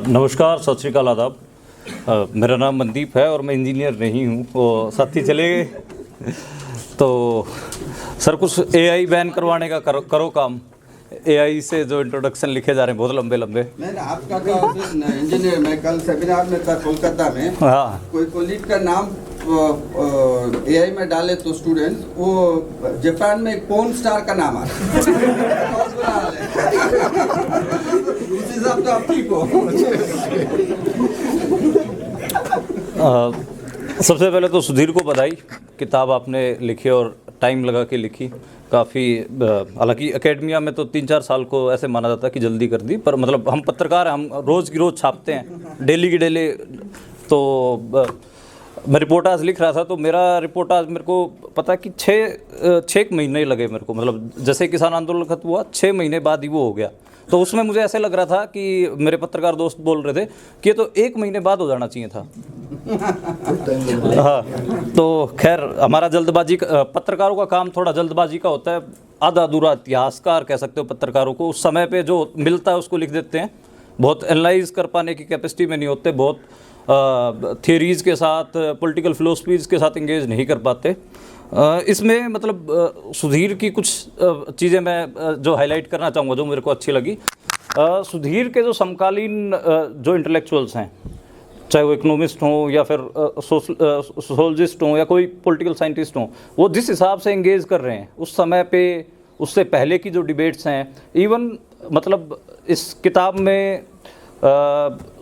नमस्कार, सत श्री अकाल, आदाब। मेरा नाम मनदीप है और मैं इंजीनियर नहीं हूँ। वो साथी चले गए तो सर कुछ एआई बैन करवाने का करो काम। एआई से जो इंट्रोडक्शन लिखे जा रहे हैं बहुत लंबे लंबे। मैं आपका तो इंजीनियर, मैं कल सेमिनार में था कोलकाता में। हाँ, कोई कोलीग का नाम एआई में डाले तो स्टूडेंट वो जापान में एक पोर्न स्टार का नाम आ रहा उस हिसाब से आप ठीक हो। सबसे पहले तो सुधीर को बधाई, किताब आपने लिखी और टाइम लगा के लिखी काफ़ी। हालांकि एकेडमिया में तो 3-4 साल को ऐसे माना जाता है कि जल्दी कर दी, पर मतलब हम पत्रकार हैं, हम रोज़ की रोज़ छापते हैं, डेली की डेली। तो मैं रिपोर्टाज लिख रहा था तो मेरा रिपोर्टाज मेरे को पता है कि 6 महीने लगे मेरे को। मतलब जैसे किसान आंदोलन खत्म हुआ 6 महीने बाद ही वो हो गया। तो उसमें मुझे ऐसे लग रहा था कि मेरे पत्रकार दोस्त बोल रहे थे कि ये तो 1 महीने बाद हो जाना चाहिए था। हाँ, तो खैर हमारा जल्दबाजी पत्रकारों का काम थोड़ा जल्दबाजी का होता है। आधा अधूरा इतिहासकार कह सकते हो पत्रकारों को। उस समय पे जो मिलता है उसको लिख देते हैं, बहुत एनालाइज कर पाने की कैपेसिटी में नहीं होते, बहुत थियरीज़ के साथ, पॉलिटिकल फिलोसफीज़ के साथ इंगेज नहीं कर पाते। इसमें मतलब सुधीर की कुछ चीज़ें मैं जो हाईलाइट करना चाहूँगा जो मेरे को अच्छी लगी। सुधीर के जो समकालीन जो इंटेलेक्चुअल्स हैं, चाहे वो इकोनॉमिस्ट हों या फिर सोशोलॉजिस्ट हों या कोई पॉलिटिकल साइंटिस्ट हों, वो जिस हिसाब से इंगेज कर रहे हैं उस समय पे, उससे पहले की जो डिबेट्स हैं, इवन मतलब इस किताब में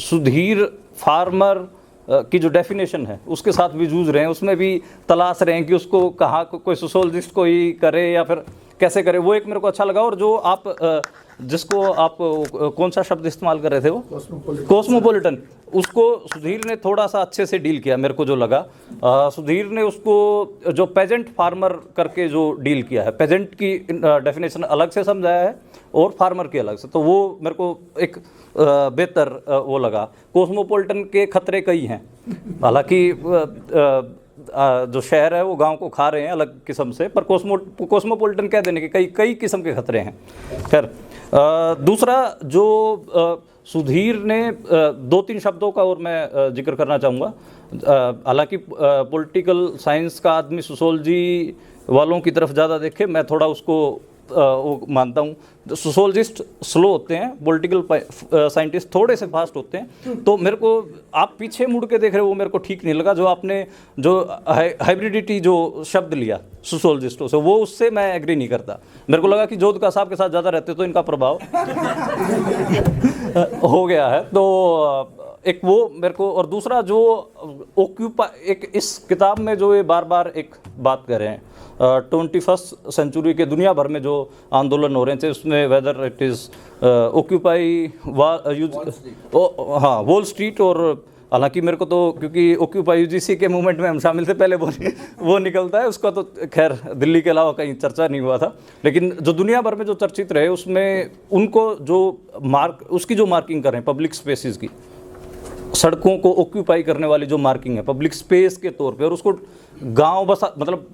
सुधीर फार्मर की जो डेफिनेशन है उसके साथ भी जूझ रहे हैं, उसमें भी तलाश रहे हैं कि उसको कहाँ कोई सोशोलॉजिस्ट को ही करे या फिर कैसे करे। वो एक मेरे को अच्छा लगा। और जो आप जिसको आप कौन सा शब्द इस्तेमाल कर रहे थे, वो कॉस्मोपॉलिटन, उसको सुधीर ने थोड़ा सा अच्छे से डील किया मेरे को जो लगा। सुधीर ने उसको जो पेजेंट फार्मर करके जो डील किया है, पेजेंट की डेफिनेशन अलग से समझाया है और फार्मर की अलग से, तो वो मेरे को एक बेहतर वो लगा। कॉस्मोपॉलिटन के खतरे कई हैं, हालांकि जो शहर है वो गांव को खा रहे हैं अलग किस्म से, पर कॉस्मोपॉलिटन कह देने के कई किस्म के खतरे हैं। खैर, दूसरा जो सुधीर ने 2-3 शब्दों का और मैं जिक्र करना चाहूँगा। हालांकि पॉलिटिकल साइंस का आदमी सोशोलॉजी वालों की तरफ ज़्यादा देखे, मैं थोड़ा उसको वो मानता हूँ। सोशोलॉजिस्ट स्लो होते हैं, पॉलिटिकल साइंटिस्ट थोड़े से फास्ट होते हैं। तो मेरे को आप पीछे मुड़ के देख रहे हो, वो मेरे को ठीक नहीं लगा। जो आपने जो हाइब्रिडिटी जो शब्द लिया सोशोलॉजिस्टों से, वो उससे मैं एग्री नहीं करता। मेरे को लगा कि जोधका साहब के साथ ज़्यादा रहते तो इनका प्रभाव हो गया है। तो एक वो मेरे को, और दूसरा जो एक इस किताब में जो ये बार बार एक बात कर रहे हैं 21st सेंचुरी के दुनिया भर में जो आंदोलन हो रहे थे उसमें, whether it is occupy wall street, और हालांकि मेरे को तो क्योंकि ऑक्यूपाई यूजीसी के मूवमेंट में हम शामिल थे पहले, वो निकलता है उसका, तो खैर दिल्ली के अलावा कहीं चर्चा नहीं हुआ था। लेकिन जो दुनिया भर में जो चर्चित रहे उसमें उनको जो उसकी जो मार्किंग कर रहे हैं पब्लिक स्पेसिस की, सड़कों को ऑक्यूपाई करने वाली जो मार्किंग है पब्लिक स्पेस के तौर पे, और उसको गांव बसा, मतलब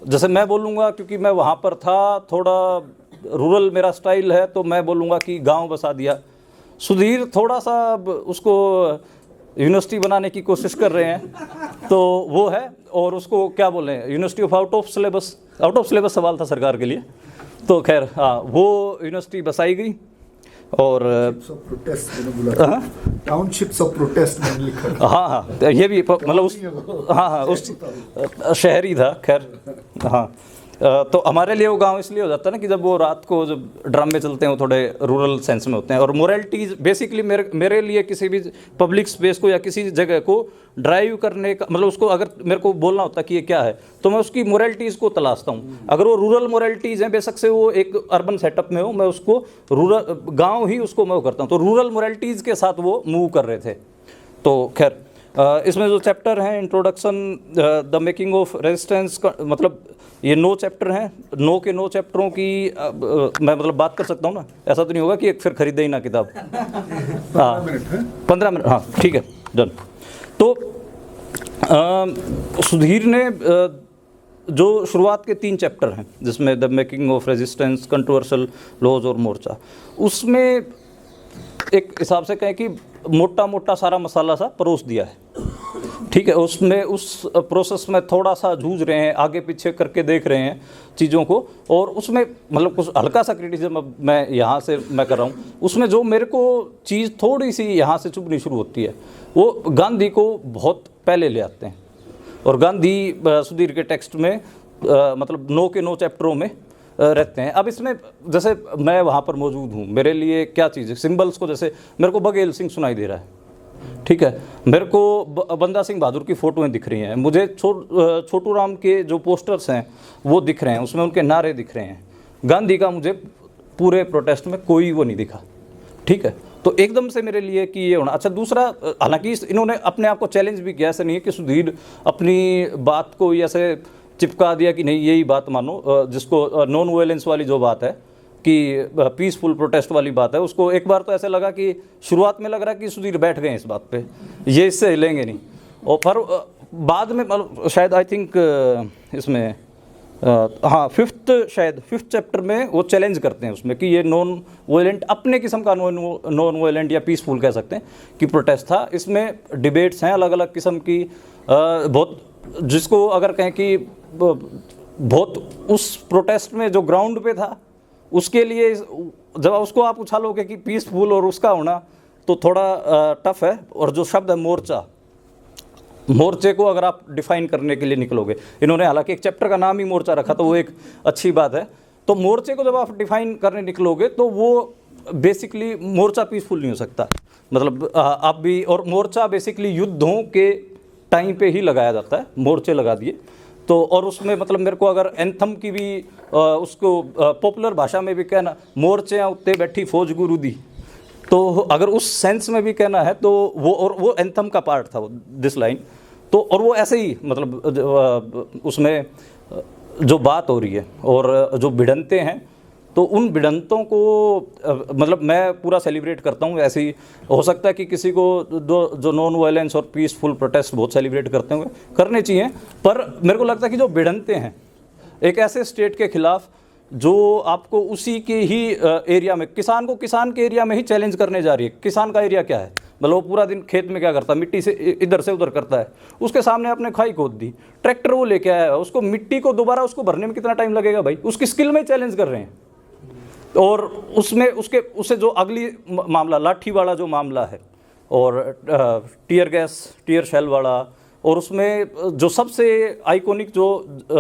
जैसे मैं बोलूँगा क्योंकि मैं वहाँ पर था, थोड़ा रूरल मेरा स्टाइल है, तो मैं बोलूँगा कि गांव बसा दिया। सुधीर थोड़ा सा उसको यूनिवर्सिटी बनाने की कोशिश कर रहे हैं, तो वो है। और उसको क्या बोले, university of out of syllabus सवाल था सरकार के लिए। तो खैर हाँ, वो यूनिवर्सिटी बसाई गई। और टाउनशिप्स ऑफ प्रोटेस्ट मैंने लिखा। हाँ, ये भी मतलब उस उस शहरी था। खैर हाँ, तो हमारे लिए वो गांव इसलिए हो जाता है ना कि जब वो रात को जब ड्रामे चलते हैं वो थोड़े रूरल सेंस में होते हैं। और मोरालिटीज़ बेसिकली मेरे लिए किसी भी पब्लिक स्पेस को या किसी जगह को ड्राइव करने का मतलब, उसको अगर मेरे को बोलना होता कि ये क्या है तो मैं उसकी मोरालिटीज़ को तलाशता हूँ। अगर वो रूरल मोरालिटीज़ हैं, बेशक से वो एक अर्बन सेटअप में हो, मैं उसको रूरल गाँव ही उसको मैं करता हूँ। तो रूरल मोरालिटीज़ के साथ वो मूव कर रहे थे। तो खैर इसमें जो चैप्टर हैं, introduction, the making of resistance, मतलब ये 9 चैप्टर हैं। 9 के 9 चैप्टरों की मैं मतलब बात कर सकता हूँ ना, ऐसा तो नहीं होगा कि एक फिर खरीदे ही ना किताब। हाँ 15 मिनट, हाँ ठीक है, डन। तो सुधीर ने जो शुरुआत के 3 चैप्टर हैं जिसमें the making of resistance, controversial laws और मोर्चा, उसमें एक हिसाब से कहें कि मोटा मोटा सारा मसाला सा परोस दिया है, ठीक है। उसमें उस प्रोसेस में थोड़ा सा जूझ रहे हैं, आगे पीछे करके देख रहे हैं चीज़ों को, और उसमें मतलब कुछ हल्का सा क्रिटिसिज्म मैं यहाँ से मैं कर रहा हूँ। उसमें जो मेरे को चीज़ थोड़ी सी यहाँ से चुभनी शुरू होती है, वो गांधी को बहुत पहले ले आते हैं, और गांधी सुधीर के टेक्स्ट में मतलब 9 के 9 चैप्टरों में रहते हैं। अब इसमें जैसे मैं वहाँ पर मौजूद हूँ, मेरे लिए क्या चीज़ है, सिंबल्स को जैसे मेरे को बघेल सिंह सुनाई दे रहा है, ठीक है, मेरे को बंदा सिंह बहादुर की फ़ोटोएं दिख रही हैं, मुझे छोटू राम के जो पोस्टर्स हैं वो दिख रहे हैं, उसमें उनके नारे दिख रहे हैं। गांधी का मुझे पूरे प्रोटेस्ट में कोई वो नहीं दिखा, ठीक है। तो एकदम से मेरे लिए कि ये होना अच्छा। दूसरा, हालांकि इन्होंने अपने आप को चैलेंज भी किया, ऐसा नहीं है कि सुधीर अपनी बात को ऐसे चिपका दिया कि नहीं यही बात मानो, जिसको नॉन वायलेंस वाली जो बात है कि पीसफुल प्रोटेस्ट वाली बात है, उसको एक बार तो ऐसे लगा कि शुरुआत में लग रहा कि सुधीर बैठ गए इस बात पे, ये इससे हिलेंगे नहीं, और पर बाद में मतलब शायद आई थिंक इसमें हाँ फिफ्थ चैप्टर में वो चैलेंज करते हैं उसमें कि ये नॉन वायलेंट, अपने किस्म का नॉन वायलेंट या पीसफुल कह सकते हैं कि प्रोटेस्ट था। इसमें डिबेट्स हैं अलग अलग किस्म की, बहुत, जिसको अगर कहें कि बहुत उस प्रोटेस्ट में जो ग्राउंड पे था उसके लिए जब उसको आप उछालोगे कि पीसफुल और उसका होना तो थोड़ा टफ है। और जो शब्द है मोर्चे को अगर आप डिफाइन करने के लिए निकलोगे, इन्होंने हालांकि एक चैप्टर का नाम ही मोर्चा रखा, तो वो एक अच्छी बात है। तो मोर्चे को जब आप डिफाइन करने निकलोगे तो वो बेसिकली मोर्चा पीसफुल नहीं हो सकता, मतलब आप भी, और मोर्चा बेसिकली युद्धों के टाइम पे ही लगाया जाता है, मोर्चे लगा दिए तो। और उसमें मतलब मेरे को अगर एंथम की भी उसको पॉपुलर भाषा में भी कहना, मोर्चे उत्ते बैठी फौज गुरु दी, तो अगर उस सेंस में भी कहना है तो वो, और वो एंथम का पार्ट था वो दिस लाइन, तो और वो ऐसे ही मतलब उसमें जो बात हो रही है और जो भिड़ंते हैं, तो उन भिड़ंतों को मतलब मैं पूरा सेलिब्रेट करता हूँ। ऐसे ही हो सकता है कि किसी को जो नॉन वायलेंस और पीसफुल प्रोटेस्ट बहुत सेलिब्रेट करते होंगे, करने चाहिए, पर मेरे को लगता है कि जो भिड़ंते हैं एक ऐसे स्टेट के खिलाफ जो आपको उसी के ही एरिया में, किसान को किसान के एरिया में ही चैलेंज करने जा रही है। किसान का एरिया क्या है, मतलब वो पूरा दिन खेत में क्या करता है, मिट्टी से इधर से उधर करता है, उसके सामने आपने खाई खोद दी, ट्रैक्टर वो लेके आया है, उसको मिट्टी को दोबारा उसको भरने में कितना टाइम लगेगा भाई, उसकी स्किल में चैलेंज कर रहे हैं। और उसमें उससे जो अगली मामला लाठी वाला जो मामला है, और टीयर गैस टीयर शेल वाला, और उसमें जो सबसे आइकॉनिक जो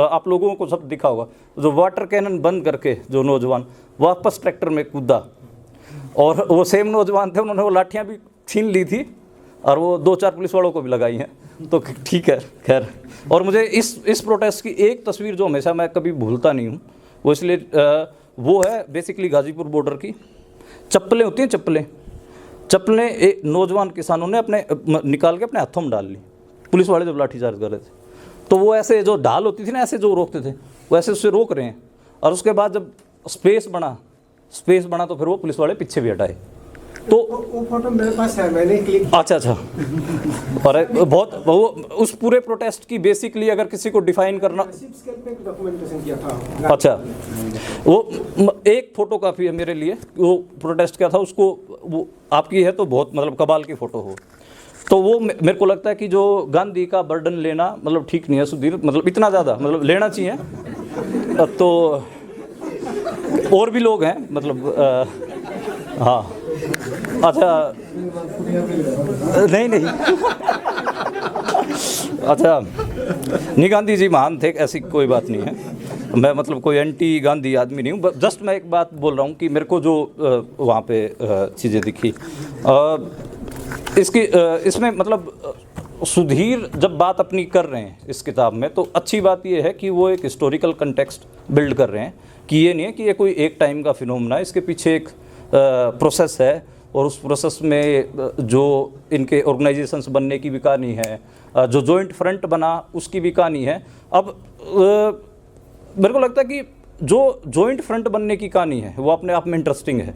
आप लोगों को सब दिखा होगा, जो वाटर कैनन बंद करके जो नौजवान वापस ट्रैक्टर में कूदा, और वो सेम नौजवान थे, उन्होंने वो लाठियाँ भी छीन ली थी और वो 2-4 पुलिस वालों को भी लगाई हैं, तो ठीक है खैर। और मुझे इस प्रोटेस्ट की एक तस्वीर जो हमेशा मैं कभी भूलता नहीं हूँ, वो इसलिए वो है बेसिकली गाजीपुर बॉर्डर की चप्पलें होती हैं, चप्पलें एक नौजवान किसानों ने अपने निकाल के अपने हाथों में डाल ली, पुलिस वाले जब लाठीचार्ज कर रहे थे, तो वो ऐसे जो ढाल होती थी ना, ऐसे जो रोकते थे वो ऐसे उससे रोक रहे हैं। और उसके बाद जब स्पेस बना तो फिर वो पुलिस वाले पीछे भी हटाए। तो वो फोटो मेरे पास है, मैंने क्लिक। अच्छा और बहुत वो उस पूरे प्रोटेस्ट की बेसिकली अगर किसी को डिफाइन करना, डॉक्यूमेंटेशन किया था। अच्छा, वो एक फोटो काफ़ी है मेरे लिए, वो प्रोटेस्ट क्या था उसको, वो आपकी है तो बहुत मतलब कबाल की फ़ोटो हो, तो वो मेरे को लगता है कि जो गांधी का बर्डन लेना मतलब ठीक नहीं है सुधीर, मतलब इतना ज़्यादा मतलब लेना चाहिए। तो और भी लोग हैं मतलब हाँ, अच्छा नहीं अच्छा नहीं, गांधी जी महान थे, ऐसी कोई बात नहीं है, मैं मतलब कोई एंटी गांधी आदमी नहीं हूँ, जस्ट मैं एक बात बोल रहा हूँ कि मेरे को जो वहाँ पे चीज़ें दिखी इसमें मतलब सुधीर जब बात अपनी कर रहे हैं इस किताब में, तो अच्छी बात ये है कि वो एक हिस्टोरिकल कंटेक्स्ट बिल्ड कर रहे हैं, कि ये नहीं है कि ये कोई एक टाइम का फिनोमेना है, इसके पीछे एक प्रोसेस है, और उस प्रोसेस में जो इनके ऑर्गेनाइजेशंस बनने की भी कहानी है, जो जॉइंट फ्रंट बना उसकी भी कहानी है। अब मेरे को लगता है कि जो जॉइंट फ्रंट बनने की कहानी है वो अपने आप में इंटरेस्टिंग है,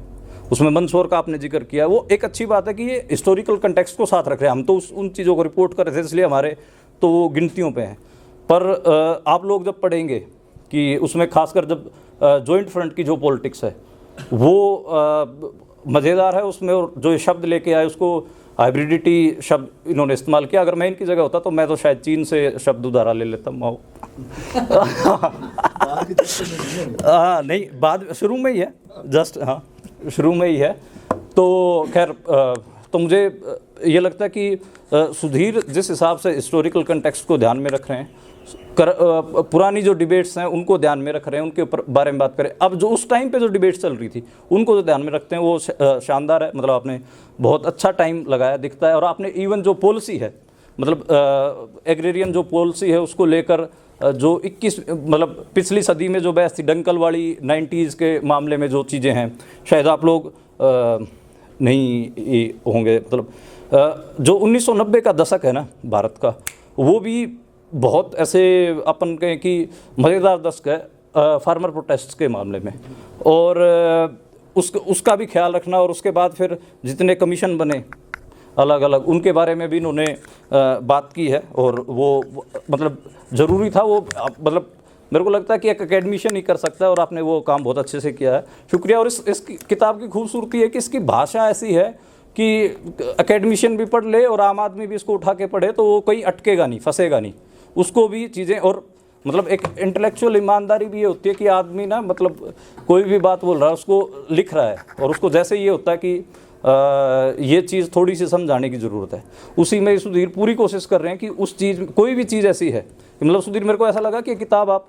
उसमें मंदसौर का आपने जिक्र किया, वो एक अच्छी बात है कि ये हिस्टोरिकल कंटेक्स्ट को साथ रख रहे हैं। हम तो उन चीज़ों को रिपोर्ट कर रहे थे, इसलिए हमारे तो वो गिनतियों पे हैं, पर आप लोग जब पढ़ेंगे कि उसमें खासकर जब जॉइंट फ्रंट की जो पॉलिटिक्स है वो मज़ेदार है उसमें, और जो शब्द लेके आए उसको हाइब्रिडिटी शब्द इन्होंने इस्तेमाल किया। अगर मैं इनकी जगह होता तो मैं तो शायद चीन से शब्द उधारा ले लेता माओ। हाँ नहीं, बाद शुरू में ही है, जस्ट हाँ शुरू में ही है। तो खैर तो मुझे ये लगता है कि सुधीर जिस हिसाब से हिस्टोरिकल कंटेक्स्ट को ध्यान में रख रहे हैं, पुरानी जो डिबेट्स हैं उनको ध्यान में रख रहे हैं, उनके ऊपर बारे में बात करें। अब जो उस टाइम पे जो डिबेट्स चल रही थी उनको जो ध्यान में रखते हैं वो शानदार है। मतलब आपने बहुत अच्छा टाइम लगाया दिखता है। और आपने इवन जो पॉलिसी है, मतलब एग्रेरियन जो पॉलिसी है उसको लेकर जो 21 मतलब पिछली सदी में जो बहस थी डंकल वाली 90s के मामले में जो चीज़ें हैं, शायद आप लोग नहीं होंगे। मतलब जो 1990 का दशक है ना भारत का, वो भी बहुत ऐसे अपन कहें कि मज़ेदार दशक है फार्मर प्रोटेस्ट के मामले में। और उसका भी ख्याल रखना, और उसके बाद फिर जितने कमीशन बने अलग अलग उनके बारे में भी इन्होंने बात की है। और वो मतलब ज़रूरी था वो, मतलब मेरे को लगता है कि एक एकेडमिशियन ही कर सकता है, और आपने वो काम बहुत अच्छे से किया है, शुक्रिया। और इस किताब की खूबसूरती है कि इसकी भाषा ऐसी है कि एकेडमिशियन भी पढ़ ले और आम आदमी भी इसको उठा के पढ़े तो वो कहीं अटकेगा नहीं, फंसेगा नहीं, उसको भी चीज़ें। और मतलब एक इंटेलेक्चुअल ईमानदारी भी ये होती है कि आदमी ना मतलब कोई भी बात बोल रहा है उसको लिख रहा है, और उसको जैसे ये होता है कि ये चीज़ थोड़ी सी समझाने की ज़रूरत है, उसी में सुधीर पूरी कोशिश कर रहे हैं कि उस चीज़ कोई भी चीज़ ऐसी है कि मतलब सुधीर मेरे को ऐसा लगा कि किताब आप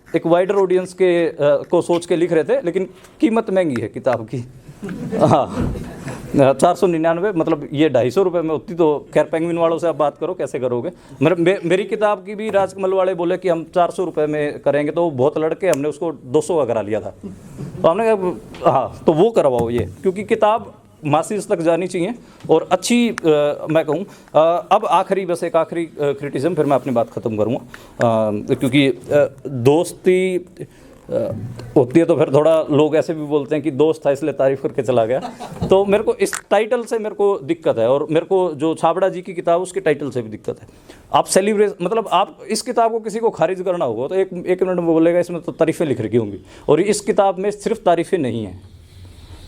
एक वाइडर ऑडियंस के को सोच के लिख रहे थे, लेकिन कीमत महंगी है किताब की। हाँ 499, मतलब ये 250 रुपये में होती तो खैर पेंगुइन वालों से आप बात करो कैसे करोगे। मेरी किताब की भी राजकमल वाले बोले कि हम 400 रुपये में करेंगे, तो बहुत लड़के हमने उसको 200 का करा लिया था। तो हमने कहा हाँ तो वो करवाओ ये, क्योंकि किताब मासिस तक जानी चाहिए और अच्छी मैं कहूँ। अब आखिरी बस एक आखिरी क्रिटिसिज्म, फिर मैं अपनी बात ख़त्म करूँगा, क्योंकि दोस्ती होती है तो फिर थोड़ा लोग ऐसे भी बोलते हैं कि दोस्त था इसलिए तारीफ़ करके चला गया। तो मेरे को इस टाइटल से मेरे को दिक्कत है, और मेरे को जो छाबड़ा जी की किताब उसके टाइटल से भी दिक्कत है। आप सेलिब्रेट मतलब आप इस किताब को किसी को खारिज करना होगा तो एक मिनट में बोलेगा इसमें तो तारीफ़ें लिख रखी होंगी, और इस किताब में सिर्फ तारीफ़ें नहीं हैं,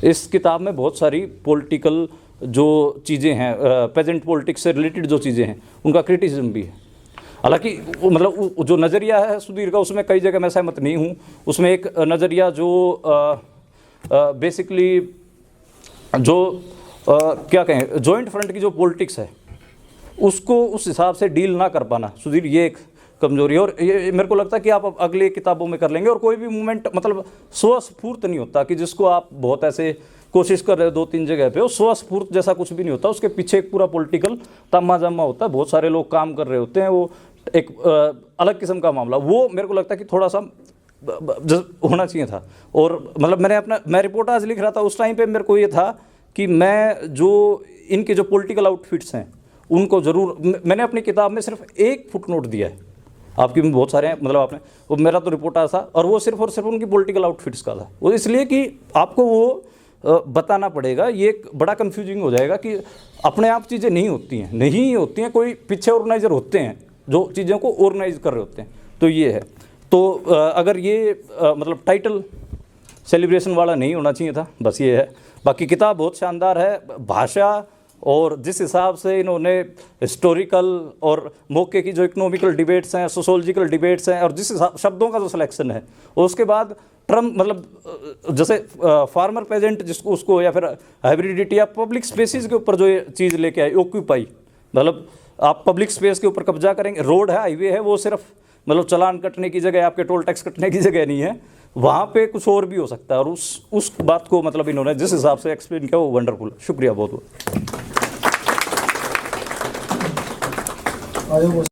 इस किताब में बहुत सारी पॉलिटिकल जो चीज़ें हैं, प्रेजेंट पॉलिटिक्स से रिलेटेड जो चीज़ें हैं उनका क्रिटिसिज्म भी है। हालांकि मतलब जो नज़रिया है सुधीर का उसमें कई जगह मैं सहमत नहीं हूँ। उसमें एक नज़रिया जो बेसिकली जो क्या कहें जॉइंट फ्रंट की जो पॉलिटिक्स है उसको उस हिसाब से डील ना कर पाना सुधीर, ये एक कमजोरी है। और ये मेरे को लगता है कि आप अगले किताबों में कर लेंगे। और कोई भी मूवमेंट मतलब स्वस्फूर्त नहीं होता कि जिसको आप बहुत ऐसे कोशिश कर रहे हो 2-3 जगह पे, वो स्वस्फूर्त जैसा कुछ भी नहीं होता, उसके पीछे एक पूरा पॉलिटिकल तम्मा जम्मा होता है, बहुत सारे लोग काम कर रहे होते हैं, वो एक अलग किस्म का मामला। वो मेरे को लगता है कि थोड़ा सा होना चाहिए था। और मतलब मैं रिपोर्ट आज लिख रहा था उस टाइम पे मेरे को ये था कि मैं जो इनके जो पॉलिटिकल आउटफिट्स हैं उनको ज़रूर, मैंने अपनी किताब में सिर्फ एक फुटनोट दिया है, आपकी में बहुत सारे हैं, मतलब आपने वो मेरा तो रिपोर्ट था और वो सिर्फ और सिर्फ उनकी पॉलिटिकल आउटफिट्स का था। वो इसलिए कि आपको वो बताना पड़ेगा, ये एक बड़ा कंफ्यूजिंग हो जाएगा कि अपने आप चीज़ें नहीं होती हैं, कोई पीछे ऑर्गेनाइजर होते हैं जो चीज़ों को ऑर्गेनाइज कर रहे होते हैं। तो ये है। तो अगर ये मतलब टाइटल सेलिब्रेशन वाला नहीं होना चाहिए था, बस ये है। बाकी किताब बहुत शानदार है, भाषा और जिस हिसाब से इन्होंने हिस्टोरिकल और मौके की जो इकोनॉमिकल डिबेट्स हैं, सोशोलॉजिकल डिबेट्स हैं, और जिस शब्दों का जो सिलेक्शन है, और उसके बाद ट्रम्प मतलब जैसे फार्मर पेजेंट जिसको उसको, या फिर हाइब्रिडिटी या पब्लिक स्पेसिस के ऊपर जो ये चीज़ लेके आई ऑक्यूपाई, मतलब आप पब्लिक स्पेस के ऊपर कब्जा करेंगे। रोड है, हाईवे है, वो सिर्फ मतलब चालान कटने की जगह, आपके टोल टैक्स कटने की जगह नहीं है, वहाँ पे कुछ और भी हो सकता है। और उस बात को मतलब इन्होंने जिस हिसाब से एक्सप्लेन किया वो वंडरफुल। शुक्रिया बहुत बहुत।